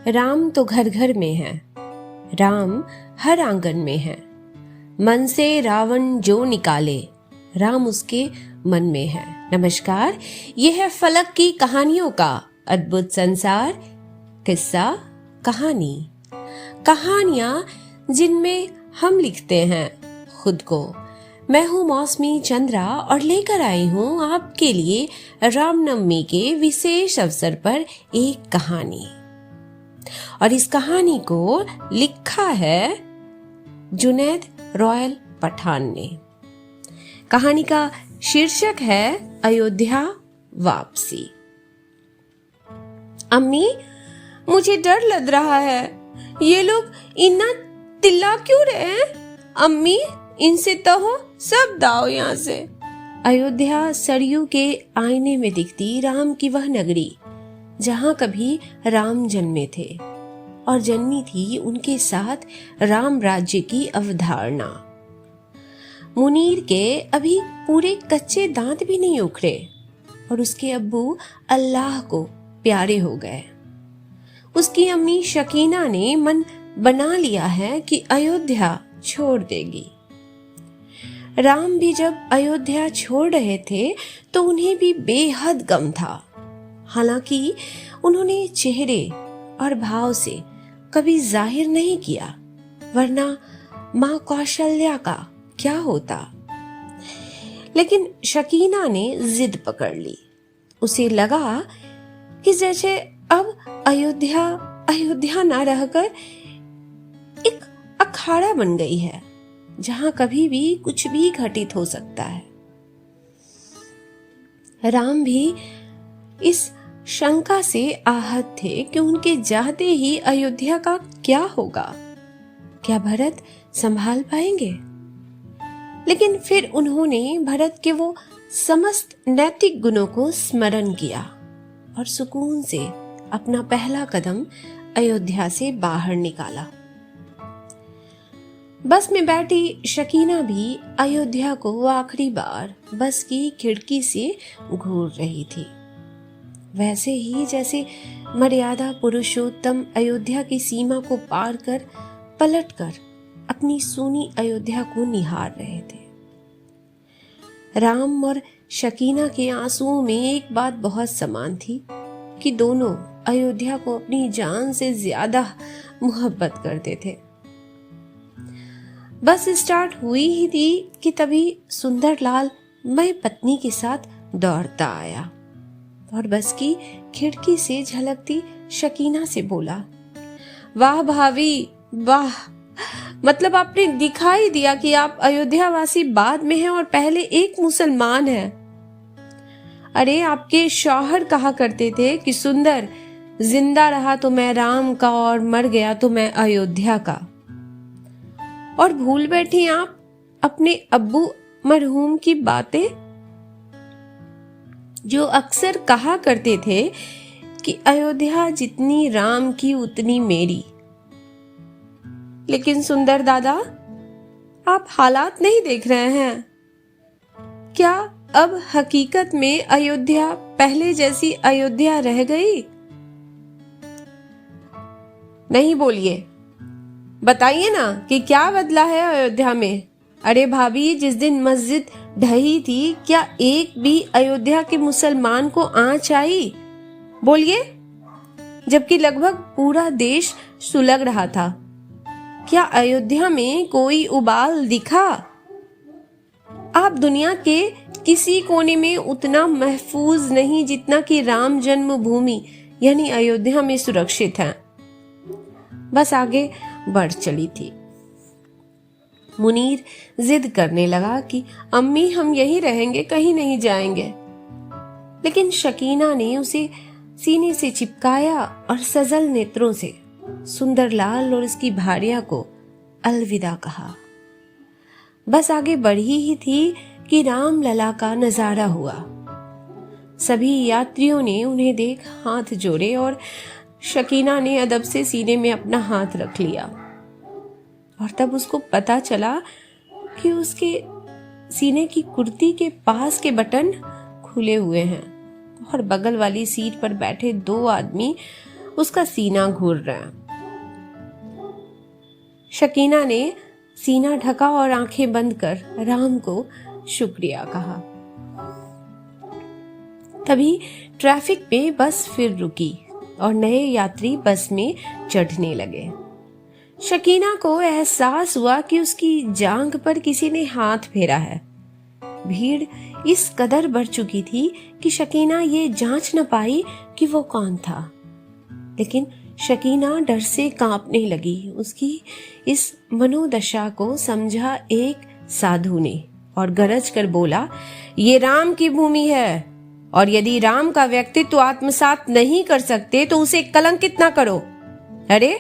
राम तो घर घर में है, राम हर आंगन में है। मन से रावण जो निकाले, राम उसके मन में है। नमस्कार, ये है फलक की कहानियों का अद्भुत संसार। किस्सा कहानी, कहानियां जिनमें हम लिखते हैं खुद को। मैं हूँ मौसमी चंद्रा और लेकर आई हूँ आपके लिए रामनवमी के विशेष अवसर पर एक कहानी। और इस कहानी को लिखा है जुनैद रॉयल पठान ने। कहानी का शीर्षक है अयोध्या वापसी। अम्मी, मुझे डर लग रहा है। ये लोग इतना चिल्ला क्यों रहे हैं? अम्मी, इनसे कहो सब दाओ यहाँ से। अयोध्या सरयू के आईने में दिखती राम की वह नगरी जहाँ कभी राम जन्मे थे और जन्मी थी उनके साथ राम राज्य की अवधारणा। मुनीर के अभी पूरे कच्चे दांत भी नहीं उखड़े और उसके अब्बू अल्लाह को प्यारे हो गए। उसकी अम्मी शकीना ने मन बना लिया है कि अयोध्या छोड़ देगी। राम भी जब अयोध्या छोड़ रहे थे तो उन्हें भी बेहद गम था। हालांकि उन्होंने चेहरे और भाव से कभी जाहिर नहीं किया, वरना माँ कौशल्या का क्या होता। लेकिन शकीना ने जिद पकड़ ली। उसे लगा कि जैसे अब अयोध्या ना रहकर एक अखाड़ा बन गई है जहां कभी भी कुछ भी घटित हो सकता है। राम भी इस शंका से आहत थे कि उनके जाते ही अयोध्या का क्या होगा। क्या भरत संभाल पाएंगे? लेकिन फिर उन्होंने भरत के वो समस्त नैतिक गुणों को स्मरण किया और सुकून से अपना पहला कदम अयोध्या से बाहर निकाला। बस में बैठी शकीना भी अयोध्या को आखिरी बार बस की खिड़की से घूर रही थी, वैसे ही जैसे मर्यादा पुरुषोत्तम अयोध्या की सीमा को पार कर पलटकर अपनी सूनी अयोध्या को निहार रहे थे। राम और शकीना के आंसुओं में एक बात बहुत समान थी कि दोनों अयोध्या को अपनी जान से ज्यादा मोहब्बत करते थे। बस स्टार्ट हुई ही थी कि तभी सुंदरलाल मैं पत्नी के साथ दौड़ता आया और बस की खिड़की से झलकती शकीना से बोला, वाह भाभी वाह, मतलब आपने दिखाई दिया कि आप अयोध्या वासी बाद में हैं और पहले एक मुसलमान हैं। अरे आपके शौहर कहा करते थे कि सुंदर, जिंदा रहा तो मैं राम का और मर गया तो मैं अयोध्या का। और भूल बैठी आप अपने अब्बू मरहूम की बातें, जो अक्सर कहा करते थे कि अयोध्या जितनी राम की उतनी मेरी। लेकिन सुंदर दादा, आप हालात नहीं देख रहे हैं क्या? अब हकीकत में अयोध्या पहले जैसी अयोध्या रह गई? नहीं बोलिए, बताइए ना कि क्या बदला है अयोध्या में। अरे भाभी, जिस दिन मस्जिद ढही थी क्या एक भी अयोध्या के मुसलमान को आंच आई? बोलिए, जबकि लगभग पूरा देश सुलग रहा था। क्या अयोध्या में कोई उबाल दिखा? आप दुनिया के किसी कोने में उतना महफूज नहीं जितना कि राम जन्मभूमि यानी अयोध्या में सुरक्षित है। बस आगे बढ़ चली थी। मुनीर जिद करने लगा कि अम्मी, हम यहीं रहेंगे, कहीं नहीं जाएंगे। लेकिन शकीना ने उसे सीने से चिपकाया और सजल नेत्रों से सुंदरलाल और उसकी भार्या को अलविदा कहा। बस आगे बढ़ी ही थी कि राम लला का नजारा हुआ। सभी यात्रियों ने उन्हें देख हाथ जोड़े और शकीना ने अदब से सीने में अपना हाथ रख लिया। और तब उसको पता चला कि उसके सीने की कुर्ती के पास के बटन खुले हुए हैं और बगल वाली सीट पर बैठे दो आदमी उसका सीना घूर रहा। शकीना ने सीना ढका और आंखें बंद कर राम को शुक्रिया कहा। तभी ट्रैफिक पे बस फिर रुकी और नए यात्री बस में चढ़ने लगे। शकीना को एहसास हुआ कि उसकी जांघ पर किसी ने हाथ फेरा है। भीड़ इस कदर बढ़ चुकी थी कि शकीना ये जांच न पाई कि वो कौन था, लेकिन शकीना डर से कांपने लगी। उसकी इस मनोदशा को समझा एक साधु ने और गरज कर बोला, ये राम की भूमि है और यदि राम का व्यक्तित्व आत्मसात नहीं कर सकते तो उसे कलंकित ना करो। अरे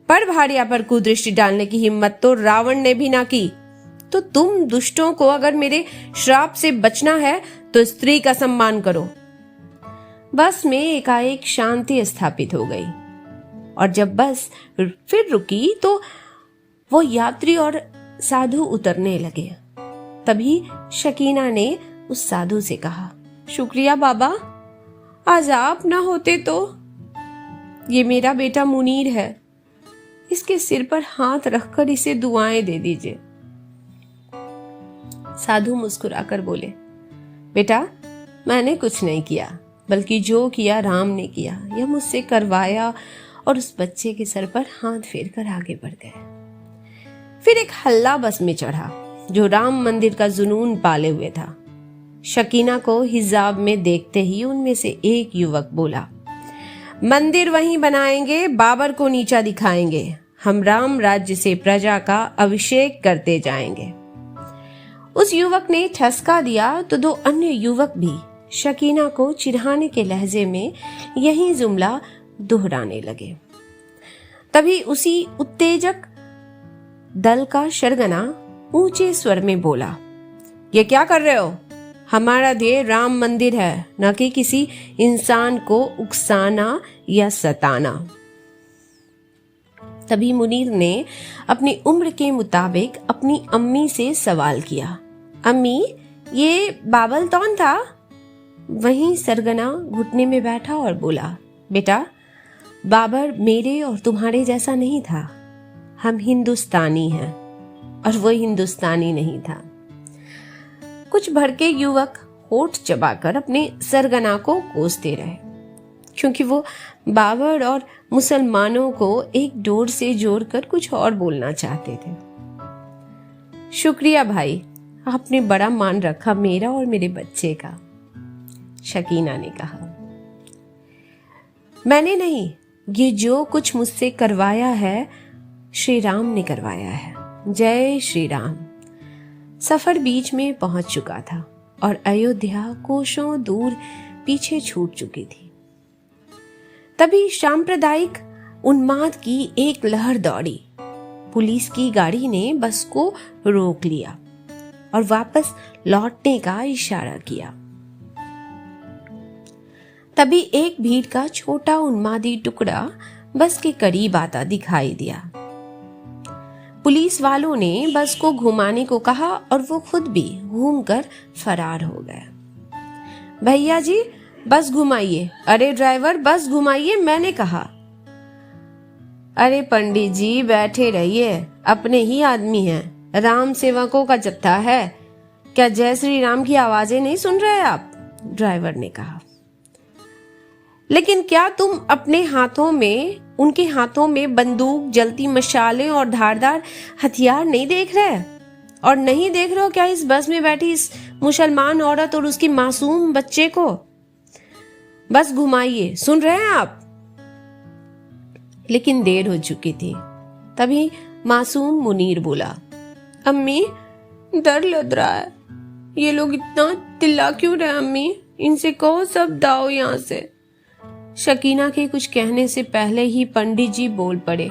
पर भार्या पर कुदृष्टि डालने की हिम्मत तो रावण ने भी ना की, तो तुम दुष्टों को अगर मेरे श्राप से बचना है तो स्त्री का सम्मान करो। बस में एकाएक शांति स्थापित हो गई और जब बस फिर रुकी तो वो यात्री और साधु उतरने लगे। तभी शकीना ने उस साधु से कहा, शुक्रिया बाबा, आज आप ना होते तो। ये मेरा बेटा मुनीर है, इसके सिर पर हाथ रखकर इसे दुआएं दे दीजिए। साधु मुस्कुराकर बोले, बेटा मैंने कुछ नहीं किया, बल्कि जो किया राम ने किया। यह मुझसे करवाया और उस बच्चे के सर पर हाथ फेरकर आगे बढ़ गए। फिर एक हल्ला बस में चढ़ा जो राम मंदिर का जुनून पाले हुए था। शकीना को हिजाब में देखते ही उनमें से एक युवक बोला, मंदिर वहीं बनाएंगे, बाबर को नीचा दिखाएंगे, हम राम राज्य से प्रजा का अभिषेक करते जाएंगे। उस युवक ने ठसका दिया तो दो अन्य युवक भी शकीना को चिढ़ाने के लहजे में यही जुमला दोहराने लगे। तभी उसी उत्तेजक दल का शरगना ऊंचे स्वर में बोला, ये क्या कर रहे हो? हमारा ध्येय राम मंदिर है, न कि किसी इंसान को उकसाना या सताना। तभी मुनीर ने अपनी उम्र के मुताबिक अपनी अम्मी से सवाल किया, अम्मी ये बाबल कौन था? वहीं सरगना घुटने में बैठा और बोला, बेटा बाबर मेरे और तुम्हारे जैसा नहीं था, हम हिंदुस्तानी हैं और वो हिंदुस्तानी नहीं था। कुछ भड़के युवक होठ चबाकर अपने सरगना को कोसते रहे, क्योंकि वो बाबर और मुसलमानों को एक डोर से जोड़कर कुछ और बोलना चाहते थे। शुक्रिया भाई, आपने बड़ा मान रखा मेरा और मेरे बच्चे का, शकीना ने कहा। मैंने नहीं, ये जो कुछ मुझसे करवाया है श्री राम ने करवाया है। जय श्री राम। सफर बीच में पहुंच चुका था और अयोध्या कोसों दूर पीछे छूट चुकी थी। तभी सांप्रदायिक उन्माद की एक लहर दौड़ी। पुलिस की गाड़ी ने बस को रोक लिया और वापस लौटने का इशारा किया। तभी एक भीड़ का छोटा उन्मादी टुकड़ा बस के करीब आता दिखाई दिया। पुलिस वालों ने बस को घुमाने को कहा और वो खुद भी घूमकर फरार हो गया। भैया जी बस घुमाइए। अरे ड्राइवर बस घुमाइए, मैंने कहा। अरे पंडित जी बैठे रहिए, अपने ही आदमी हैं, राम सेवकों का जत्था है, क्या जय श्री राम की आवाजें नहीं सुन रहे आप? ड्राइवर ने कहा। लेकिन क्या तुम अपने हाथों में, उनके हाथों में बंदूक, जलती मशालें और धारदार हथियार नहीं देख रहे? और नहीं देख रहे हो क्या इस बस में बैठी इस मुसलमान औरत और उसकी मासूम बच्चे को? बस घुमाइए, सुन रहे हैं आप? लेकिन देर हो चुकी थी। तभी मासूम मुनीर बोला, अम्मी डर लग रहा है, ये लोग इतना चिल्ला क्यों रहे? अम्मी इनसे कहो सब दाओ यहाँ से। शकीना के कुछ कहने से पहले ही पंडित जी बोल पड़े,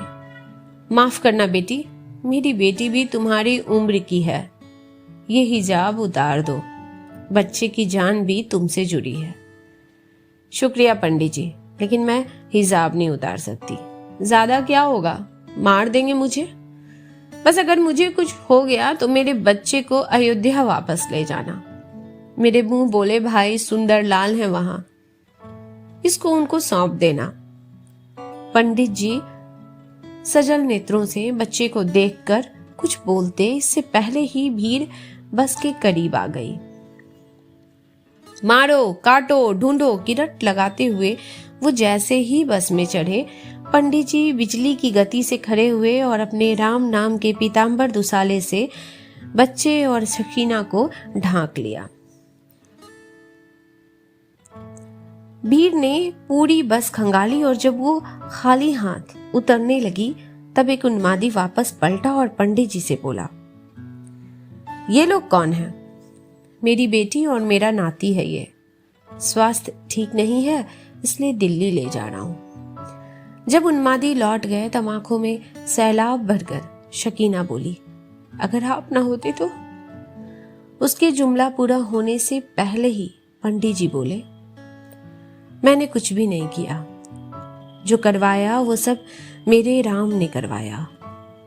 माफ करना बेटी, मेरी बेटी भी तुम्हारी उम्र की है, ये हिजाब उतार दो, बच्चे की जान भी तुमसे जुड़ी है। शुक्रिया पंडित जी, लेकिन मैं हिजाब नहीं उतार सकती। ज्यादा क्या होगा, मार देंगे मुझे। बस अगर मुझे कुछ हो गया तो मेरे बच्चे को अयोध्या वापस ले जाना। मेरे मुंह बोले भाई सुंदर लाल है वहां, इसको उनको सौंप देना। पंडित जी सजल नेत्रों से बच्चे को देखकर कुछ बोलते इससे पहले ही भीड़ बस के करीब आ गई। मारो, काटो, ढूंढो की रट लगाते हुए वो जैसे ही बस में चढ़े, पंडित जी बिजली की गति से खड़े हुए और अपने राम नाम के पीतांबर दुसाले से बच्चे और शकीना को ढांक लिया। भीड़ ने पूरी बस खंगाली और जब वो खाली हाथ उतरने लगी तब एक उन्मादी वापस पलटा और पंडित जी से बोला, ये लोग कौन हैं? मेरी बेटी और मेरा नाती है। ये स्वास्थ्य ठीक नहीं है इसलिए दिल्ली ले जा रहा हूं। जब उन्मादी लौट गए तब आंखों में सैलाब भरकर शकीना बोली, अगर आप ना होते तो? उसके जुमला पूरा होने से पहले ही पंडित जी बोले, मैंने कुछ भी नहीं किया। जो करवाया वो सब मेरे राम ने करवाया।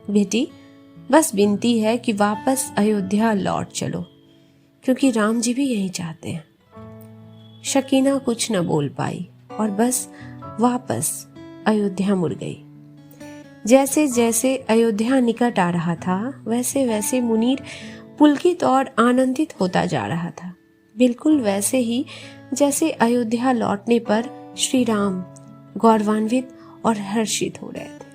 बेटी, बस विनती है कि वापस अयोध्या लौट चलो, क्योंकि राम जी भी यही चाहते हैं। शकीना कुछ न बोल पाई और बस वापस अयोध्या मुड़ गई। जैसे जैसे अयोध्या निकट आ रहा था वैसे वैसे मुनीर पुलकित और आनंदित होता जा रहा था, बिल्कुल वैसे ही जैसे अयोध्या लौटने पर श्री राम गौरवान्वित और हर्षित हो रहे थे।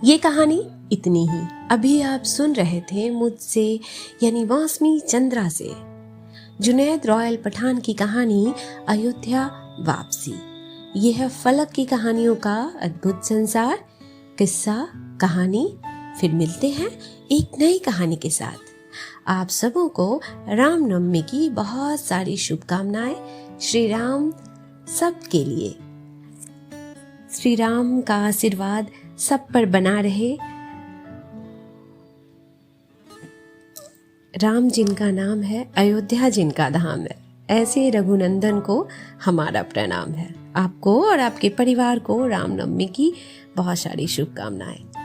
ये कहानी इतनी ही। अभी आप सुन रहे थे मुझसे यानी मौसमी चंद्रा से जुनैद रॉयल पठान की कहानी अयोध्या वापसी। यह है फलक की कहानियों का अद्भुत संसार, किस्सा कहानी। फिर मिलते हैं एक नई कहानी के साथ। आप सबों को रामनवमी की बहुत सारी शुभकामनाएं। श्री राम सबके लिए, श्री राम का आशीर्वाद सब पर बना रहे। राम जिनका नाम है, अयोध्या जिनका धाम है, ऐसे रघुनंदन को हमारा प्रणाम है। आपको और आपके परिवार को रामनवमी की बहुत सारी शुभकामनाएं।